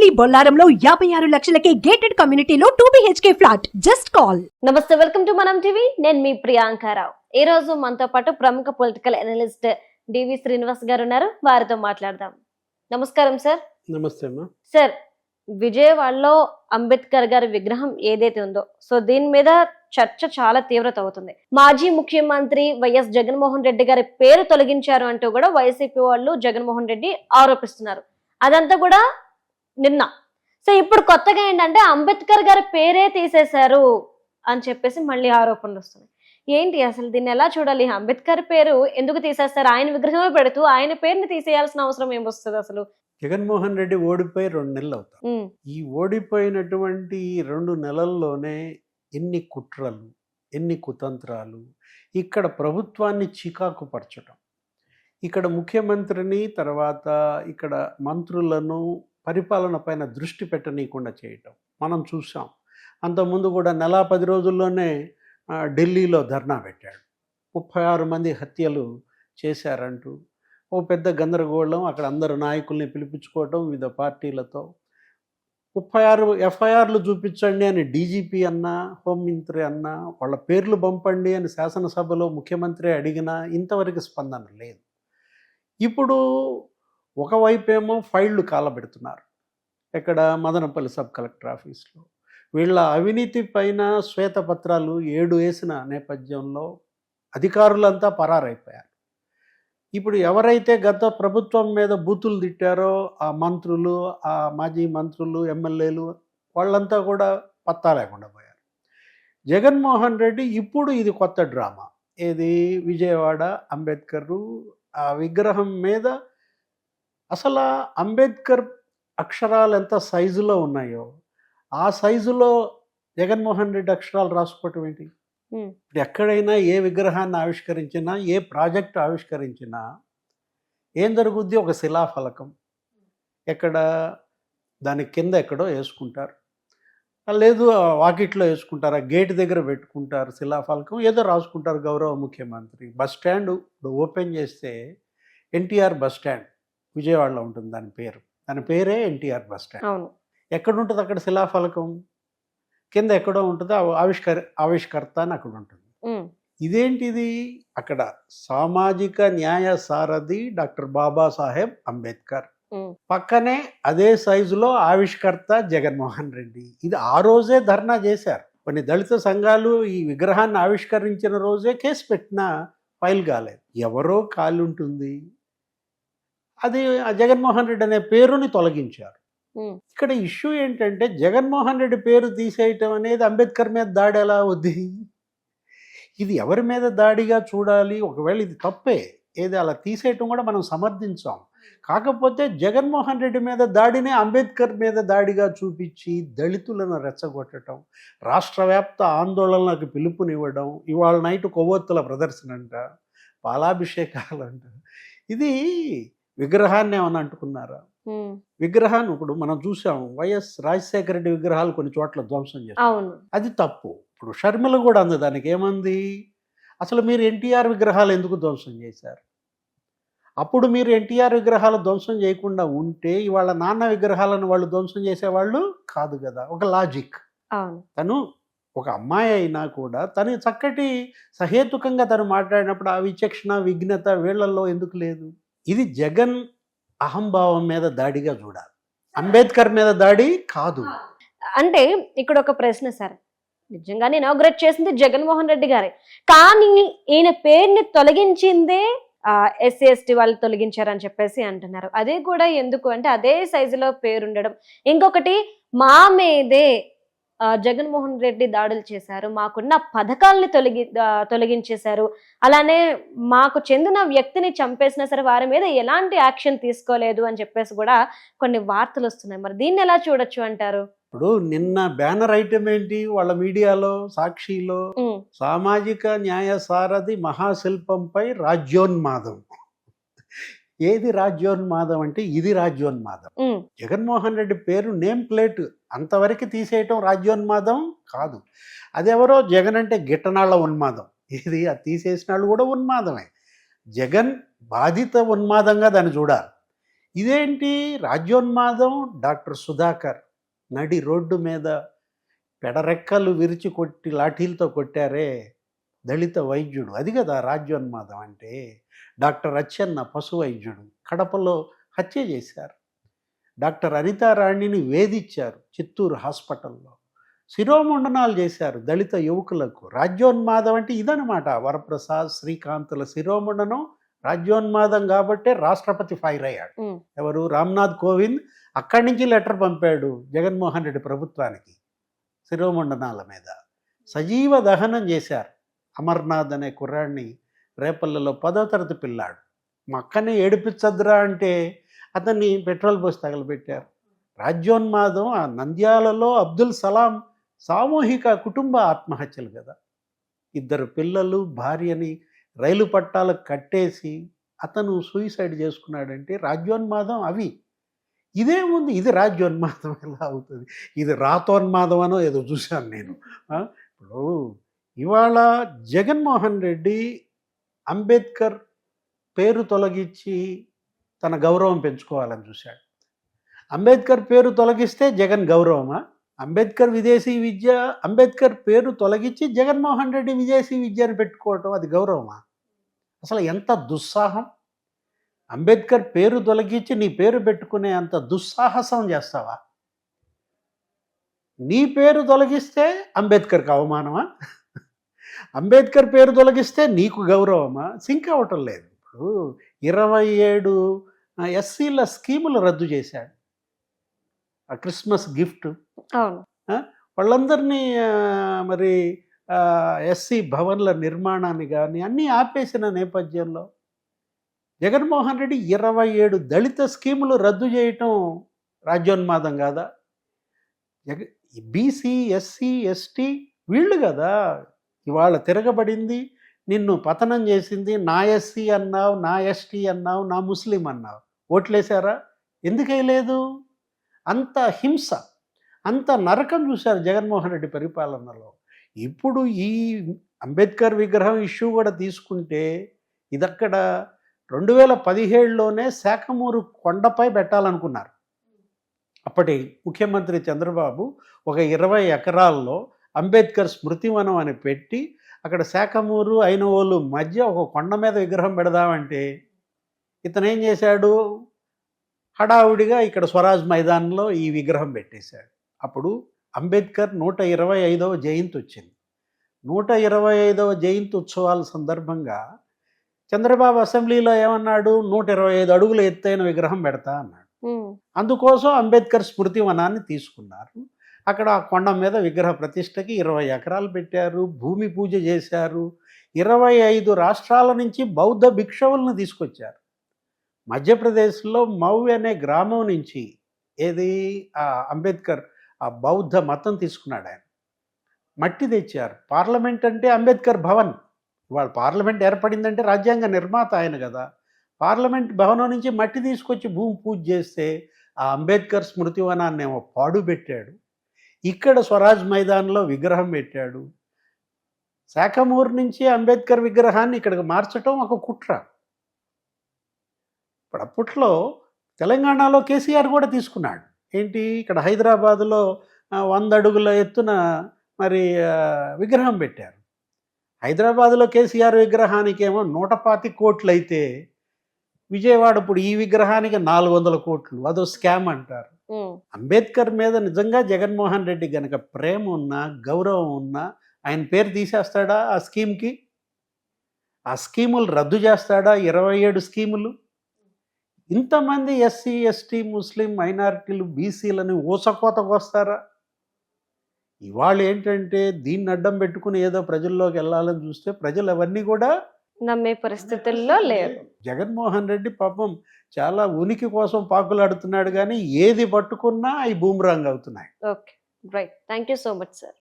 మీ బొల్లారంలో 56 లక్షలకే gated కమ్యూనిటీలో 2 BHK flat. Just call. నమస్తే, welcome to మనం టీవీ. నేను మీ ప్రియాంకారావు. ఈ రోజు మనతో పాటు ప్రముఖ పొలిటికల్ అనలిస్ట్ డివి శ్రీనివాస్ గారు ఉన్నారు. వారితో మాట్లాడదాం. నమస్కారం సార్. నమస్తే అమ్మా. సార్, విజయవాడలో అంబేద్కర్ గారి విగ్రహం ఏదైతే ఉందో, సో దీని మీద చర్చ చాలా తీవ్రత అవుతుంది. మాజీ ముఖ్యమంత్రి వైఎస్ జగన్మోహన్ రెడ్డి గారి పేరు తొలగించారు అంటూ కూడా వైసీపీ వాళ్ళు జగన్మోహన్ రెడ్డి ఆరోపిస్తున్నారు. అదంతా కూడా నిన్న. సో ఇప్పుడు కొత్తగా ఏంటంటే అంబేద్కర్ గారి పేరే తీసేశారు అని చెప్పేసి మళ్ళీ ఆరోపణలు వస్తున్నాయి. ఏంటి అసలు దీన్ని ఎలా చూడాలి? అంబేద్కర్ పేరు ఎందుకు తీసేస్తారు? ఆయన విగ్రహమే పెడుతూ ఆయన పేరుని తీసేయాల్సిన అవసరం ఏమొస్తుంది అసలు? జగన్మోహన్ రెడ్డి ఓడిపోయి 2 నెలలు అవుతాయి. ఈ ఓడిపోయినటువంటి 2 నెలల్లోనే ఎన్ని కుట్రలు, ఎన్ని కుతంత్రాలు, ఇక్కడ ప్రభుత్వాన్ని చికాకు పరచడం, ఇక్కడ ముఖ్యమంత్రిని తర్వాత ఇక్కడ మంత్రులను పరిపాలన పైన దృష్టి పెట్టనీయకుండా చేయటం మనం చూసాం. అంతకుముందు కూడా 10 రోజుల్లోనే ఢిల్లీలో ధర్నా పెట్టాడు. 36 మంది హత్యలు చేశారంటూ ఓ పెద్ద గందరగోళం. అక్కడ అందరు నాయకుల్ని పిలిపించుకోవటం వివిధ పార్టీలతో. 36 ఎఫ్ఐఆర్లు చూపించండి అని డీజీపీ అన్నా, హోంమంత్రి అన్నా, వాళ్ళ పేర్లు పంపండి అని శాసనసభలో ముఖ్యమంత్రి అడిగినా ఇంతవరకు స్పందన లేదు. ఇప్పుడు ఒకవైపేమో ఫైళ్లు కాలబెడుతున్నారు. ఇక్కడ మదనపల్లి సబ్ కలెక్టర్ ఆఫీస్లో వీళ్ళ అవినీతి పైన శ్వేతపత్రాలు 7 వేసిన నేపథ్యంలో అధికారులంతా పరారైపోయారు. ఇప్పుడు ఎవరైతే గత ప్రభుత్వం మీద బూతులు తిట్టారో ఆ మంత్రులు, ఆ మాజీ మంత్రులు, ఎమ్మెల్యేలు వాళ్ళంతా కూడా పత్తా లేకుండా పోయారు. జగన్మోహన్ రెడ్డి ఇప్పుడు ఇది కొత్త డ్రామా. ఏది? విజయవాడ అంబేద్కరు ఆ విగ్రహం మీద అసలు అంబేద్కర్ అక్షరాలు ఎంత సైజులో ఉన్నాయో ఆ సైజులో జగన్మోహన్ రెడ్డి అక్షరాలు రాసుకోవటం ఏంటి? ఇప్పుడు ఎక్కడైనా ఏ విగ్రహాన్ని ఆవిష్కరించినా, ఏ ప్రాజెక్టు ఆవిష్కరించినా ఏం జరుగుద్ది? ఒక శిలాఫలకం ఎక్కడ దాని కింద ఎక్కడో వేసుకుంటారు, లేదు వాకిట్లో వేసుకుంటారు, ఆ గేట్ దగ్గర పెట్టుకుంటారు శిలాఫలకం, ఏదో రాసుకుంటారు గౌరవ ముఖ్యమంత్రి. బస్ స్టాండ్ ఇప్పుడు ఓపెన్ చేస్తే ఎన్టీఆర్ బస్ స్టాండ్ విజయవాడలో ఉంటుంది. దాని పేరే ఎన్టీఆర్ బస్ స్టాండ్. ఎక్కడ ఉంటుంది అక్కడ శిలాఫలకం? కింద ఎక్కడో ఉంటుంది, ఆవిష్కర్త అని అక్కడ ఉంటుంది. ఇదేంటిది? అక్కడ సామాజిక న్యాయ సారథి డాక్టర్ బాబాసాహెబ్ అంబేద్కర్, పక్కనే అదే సైజులో ఆవిష్కర్త జగన్మోహన్ రెడ్డి. ఇది ఆ రోజే ధర్నా చేశారు. కొన్ని దళిత సంఘాలు ఈ విగ్రహాన్ని ఆవిష్కరించిన రోజే కేసు పెట్టినా ఫైల్ కాలేదు. ఎవరో కాలు ఉంటుంది, అది జగన్మోహన్ రెడ్డి అనే పేరుని తొలగించారు. ఇక్కడ ఇష్యూ ఏంటంటే జగన్మోహన్ రెడ్డి పేరు తీసేయటం అనేది అంబేద్కర్ మీద దాడి ఎలా అవుద్ది? ఇది ఎవరి మీద దాడిగా చూడాలి? ఒకవేళ ఇది తప్పే, ఏది అలా తీసేయటం కూడా మనం సమర్థించాం. కాకపోతే జగన్మోహన్ రెడ్డి మీద దాడినే అంబేద్కర్ మీద దాడిగా చూపించి దళితులను రెచ్చగొట్టడం, రాష్ట్ర వ్యాప్త ఆందోళనలకు పిలుపునివ్వడం, ఇవాళ నైట్ కొవ్వొత్తుల ప్రదర్శన అంట, పాలాభిషేకాలంట. ఇది విగ్రహాన్ని ఏమన్నా అంటుకున్నారా? విగ్రహాన్ని ఇప్పుడు మనం చూసాం, వైఎస్ రాజశేఖర రెడ్డి విగ్రహాలు కొన్ని చోట్ల ధ్వంసం చేస్తారు. అది తప్పు. ఇప్పుడు షర్మిల కూడా అంది, దానికి ఏమంది? అసలు మీరు ఎన్టీఆర్ విగ్రహాలు ఎందుకు ధ్వంసం చేశారు? అప్పుడు మీరు ఎన్టీఆర్ విగ్రహాలు ధ్వంసం చేయకుండా ఉంటే ఇవాళ నాన్న విగ్రహాలను వాళ్ళు ధ్వంసం చేసేవాళ్ళు కాదు కదా. ఒక లాజిక్. తను ఒక అమ్మాయి అయినా కూడా తను చక్కటి సహేతుకంగా తను మాట్లాడినప్పుడు ఆ విచక్షణ, విఘ్నత వీళ్ళల్లో ఎందుకు లేదు? ఇది జగన్ అహంభావం మీద దాడిగా చూడాలి, అంబేద్కర్ మీద దాడి కాదు. అంటే ఇక్కడ ఒక ప్రశ్న సార్, నిజంగానే ఇనాగ్రేట్ చేసింది జగన్మోహన్ రెడ్డి గారే, కానీ ఈయన పేరుని తొలగించిందే ఎస్సీ ఎస్టీ వాళ్ళు తొలగించారని చెప్పేసి అంటున్నారు. అదే కూడా ఎందుకు అంటే అదే సైజులో పేరు ఉండడం. ఇంకొకటి, మా మీదే జగన్మోహన్ రెడ్డి దాడులు చేశారు, మాకున్న పథకాలని తొలగించేశారు, అలానే మాకు చెందిన వ్యక్తిని చంపేసినా సరే వారి మీద ఎలాంటి యాక్షన్ తీసుకోలేదు అని చెప్పేసి కూడా కొన్ని వార్తలు వస్తున్నాయి. మరి దీన్ని ఎలా చూడొచ్చు అంటారు? ఇప్పుడు నిన్న బ్యానర్ ఐటమ్ ఏంటి వాళ్ళ మీడియాలో, సాక్షిలో? సామాజిక న్యాయ సారథి మహాశిల్పంపై రాజ్యోన్మాదం. ఏది రాజ్యోన్మాదం అంటే ఇది రాజ్యోన్మాదం. జగన్మోహన్ రెడ్డి పేరు నేమ్ ప్లేట్ అంతవరకు తీసేయటం రాజ్యోన్మాదం కాదు. అదెవరో జగన్ అంటే గిట్టనాళ్ళ ఉన్మాదం. ఇది అది తీసేసిన వాళ్ళు కూడా ఉన్మాదమే. జగన్ బాధిత ఉన్మాదంగా దాన్ని చూడాలి. ఇదేంటి రాజ్యోన్మాదం? డాక్టర్ సుధాకర్ నడి రోడ్డు మీద పెడరెక్కలు విరిచి కొట్టి లాఠీలతో కొట్టారే దళిత వైద్యుడు, అది కదా రాజ్యోన్మాదం అంటే. డాక్టర్ అచ్చెన్న పశు వైద్యుడు కడపలో హత్య చేశారు. డాక్టర్ అనితారాణిని వేధించారు చిత్తూరు హాస్పిటల్లో. శిరోముండనాలు చేశారు దళిత యువకులకు. రాజ్యోన్మాదం అంటే ఇదనమాట. వరప్రసాద్, శ్రీకాంతుల శిరోముండనం రాజ్యోన్మాదం కాబట్టే రాష్ట్రపతి ఫైర్ అయ్యాడు. ఎవరు? రామ్నాథ్ కోవింద్ అక్కడి నుంచి లెటర్ పంపాడు జగన్మోహన్ రెడ్డి ప్రభుత్వానికి శిరోముండనాల మీద. సజీవ దహనం చేశారు అమర్నాథ్ అనే కుర్రాడిని. రేపల్లలో 10వ తరగతి పిల్లాడు. మా అక్కని ఏడిపించద్దురా అంటే అతన్ని పెట్రోల్ పోసి తగలబెట్టారు. రాజ్యోన్మాదం ఆ నంద్యాలలో అబ్దుల్ సలాం సామూహిక కుటుంబ ఆత్మహత్యలు కదా. 2 పిల్లలు, భార్యని రైలు పట్టాలకు కట్టేసి అతను సూసైడ్ చేసుకున్నాడంటే రాజ్యోన్మాదం అవి. ఇదేముంది, ఇది రాజ్యోన్మాదం ఎలా అవుతుంది? ఇది రాతోన్మాదం అనో ఏదో చూశాను నేను. ఇప్పుడు ఇవాళ జగన్మోహన్ రెడ్డి అంబేద్కర్ పేరు తొలగించి తన గౌరవం పెంచుకోవాలని చూశాడు. అంబేద్కర్ పేరు తొలగిస్తే జగన్ గౌరవమా? అంబేద్కర్ విదేశీ విద్య, అంబేద్కర్ పేరు తొలగించి జగన్మోహన్ రెడ్డి విదేశీ విద్యను పెట్టుకోవటం అది గౌరవమా? అసలు ఎంత దుస్సాహం! అంబేద్కర్ పేరు తొలగించి నీ పేరు పెట్టుకునే అంత దుస్సాహసం చేస్తావా? నీ పేరు తొలగిస్తే అంబేద్కర్కి అవమానమా? అంబేద్కర్ పేరు తొలగిస్తే నీకు గౌరవమా? సింక్ అవ్వటం లేదు. ఇప్పుడు 27 ఎస్సీల స్కీములు రద్దు చేశాడు. ఆ క్రిస్మస్ గిఫ్ట్ వాళ్ళందరినీ మరి ఎస్సీ భవన్ల నిర్మాణాన్ని కానీ అన్నీ ఆపేసిన నేపథ్యంలో జగన్మోహన్ రెడ్డి 27 దళిత స్కీములు రద్దు చేయటం రాజ్యోన్మాదం కాదా? బీసీ, ఎస్సీ, ఎస్టీ వీళ్ళు కదా ఇవాళ తిరగబడింది, నిన్ను పతనం చేసింది. నా ఎస్సీ అన్నావు, నా ఎస్టీ అన్నావు, నా ముస్లిం అన్నావు. ఓట్లేశారా? ఎందుకు వేయలేదు? అంత హింస, అంత నరకం చూశారు జగన్మోహన్ రెడ్డి పరిపాలనలో. ఇప్పుడు ఈ అంబేద్కర్ విగ్రహం ఇష్యూ కూడా తీసుకుంటే ఇదక్కడ 2017లోనే శాఖమూరు కొండపై పెట్టాలనుకున్నారు. అప్పటి ముఖ్యమంత్రి చంద్రబాబు ఒక 20 ఎకరాల్లో అంబేద్కర్ స్మృతివనం అని పెట్టి అక్కడ శాఖమూరు, ఐనవోలు మధ్య ఒక కొండ మీద విగ్రహం పెడదామంటే ఇతను ఏం చేశాడు? హడావుడిగా ఇక్కడ స్వరాజ్ మైదానంలో ఈ విగ్రహం పెట్టేశాడు. అప్పుడు అంబేద్కర్ 125వ జయంతి వచ్చింది. 125వ జయంతి ఉత్సవాల సందర్భంగా చంద్రబాబు అసెంబ్లీలో ఏమన్నాడు? 125 అడుగుల ఎత్తైన విగ్రహం పెడతా అన్నాడు. అందుకోసం అంబేద్కర్ స్మృతి వనాన్ని తీసుకున్నారు. అక్కడ ఆ కొండ మీద విగ్రహ ప్రతిష్టకి 20 ఎకరాలు పెట్టారు, భూమి పూజ చేశారు. 25 రాష్ట్రాల నుంచి బౌద్ధ భిక్షువులను తీసుకొచ్చారు. మధ్యప్రదేశ్లో మౌ అనే గ్రామం నుంచి ఏది అంబేద్కర్ ఆ బౌద్ధ మతం తీసుకున్నాడు. ఆయన మట్టి తెచ్చారు. పార్లమెంట్ అంటే అంబేద్కర్ భవన్. ఇవాళ పార్లమెంట్ ఏర్పడిందంటే రాజ్యాంగ నిర్మాత ఆయన కదా. పార్లమెంట్ భవనం నుంచి మట్టి తీసుకొచ్చి భూమి పూజ చేస్తే ఆ అంబేద్కర్ స్మృతివనాన్ని ఏమో పాడు పెట్టాడు. ఇక్కడ స్వరాజ్ మైదాన్లో విగ్రహం పెట్టాడు. శాఖమూరు నుంచి అంబేద్కర్ విగ్రహాన్ని ఇక్కడికి మార్చడం ఒక కుట్ర. ఇప్పుడు అప్పట్లో తెలంగాణలో కేసీఆర్ కూడా తీసుకున్నాడు. ఏంటి? ఇక్కడ హైదరాబాదులో 100 అడుగుల ఎత్తున మరి విగ్రహం పెట్టారు. హైదరాబాదులో కేసీఆర్ విగ్రహానికి ఏమో 125 కోట్లు అయితే విజయవాడ ఇప్పుడు ఈ విగ్రహానికి 400 కోట్లు. అదో స్కామ్ అంటారు. అంబేద్కర్ మీద నిజంగా జగన్మోహన్ రెడ్డి గనక ప్రేమ ఉన్నా, గౌరవం ఉన్నా ఆయన పేరు తీసేస్తాడా ఆ స్కీమ్కి? ఆ స్కీములు రద్దు చేస్తాడా? 27 స్కీములు. ఇంతమంది ఎస్సీ, ఎస్టీ, ముస్లిం, మైనారిటీలు, బీసీలని ఊసకోతకు వస్తారా? ఇవాళ ఏంటంటే దీన్ని అడ్డం పెట్టుకుని ఏదో ప్రజల్లోకి వెళ్ళాలని చూస్తే ప్రజలు అవన్నీ కూడా నమ్మే పరిస్థితుల్లో లేరు. జగన్మోహన్ రెడ్డి పాపం చాలా ఉనికి కోసం పాకులాడుతున్నాడు, కానీ ఏది పట్టుకున్నా అవి బూమరాంగ్ అవుతున్నాయి. Okay, right. Thank you so much sir.